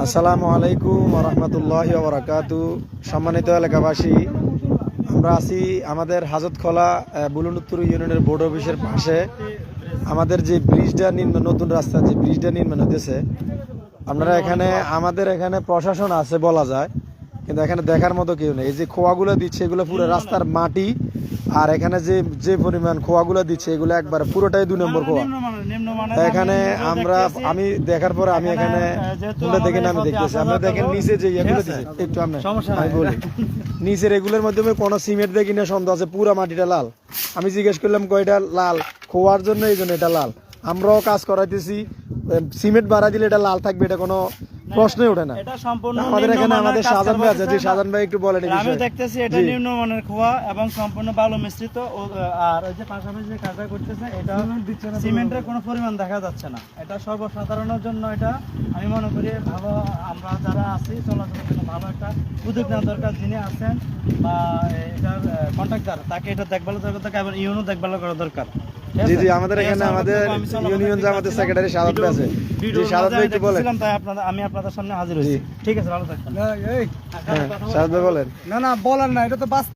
আসসালামু আলাইকুম ওয়া রাহমাতুল্লাহি ওয়া বারাকাতুহু। সম্মানিত এলাকাবাসী, আমরা আছি আমাদের হাজতখোলা বুলুনউত্তর ইউনিয়নের বোর্ড অফিসের পাশে। আমাদের যে ব্রিজটা নির্মাণ, নতুন রাস্তা যে ব্রিজটা নির্মাণ হতেছে, আপনারা এখানে আমাদের এখানে প্রশাসন আছে বলা যায়, কিন্তু এখানে দেখার মতো কেউ নেই। এই যে খোয়াগুলো দিচ্ছে এগুলো পুরো রাস্তার মাটি, আর এখানে যে যে পরিমাণ খোয়াগুলো দিচ্ছে এগুলো একবার পুরোটাই 2 নম্বর খোয়া। এখানে আমি দেখার পরে আমি এখানে দেখে আমি দেখতেছি, আমরা দেখেন নিচে যে এগুলো দিচ্ছে একটু আমি বলি, নিচের এগুলোর মাধ্যমে কোনো সিমেন্ট দেখি না, সন্দেহ আছে পুরো মাটিটা লাল। আমি জিজ্ঞেস করলাম কয়টা লাল, খোয়ার জন্য এই জন্য এটা লাল। আমরাও কাজ করাইতেছি, সিমেন্ট বাড়া দিলে এটা লাল থাকবে, এটা কোনো প্রশ্নই ওঠে না। আমাদের এখানে আমাদের শাহজাহান ভাই আছে, যে শাহজাহান ভাই একটু বলেন। আমি দেখতেছি এটা নিম্নমানের খোয়া এবং সম্পূর্ণ বালু মিশ্রিত, আর ওই যে পাশাপাশি যে কাজটা করতেছে এটা সিমেন্টের কোনো পরিমাণ দেখা যাচ্ছে না। এটা সর্বসাধারণের জন্য এটা আমি মনে করি ভালো, আমরা যারা আছি চলাচলের জন্য ভালো একটা উদ্যোগ নেওয়া দরকার। যিনি আছেন বা এটার কন্ট্রাক্টর, তাকে এটা দেখভাল করা দরকার এবং ইউনও দেখভাল করা দরকার। জি জি, আমাদের এখানে আমাদের ইউনিয়ন জামাতের সেক্রেটারি শাহাদ ভাই আছে। জি শাহাদ ভাই একটু বলেন। তাই আমি আপনাদের সামনে হাজির হয়েছি। ঠিক আছে, ভালো থাকবেন। শাহাদ ভাই বলেন। না বলেন না, এটা তো বাস।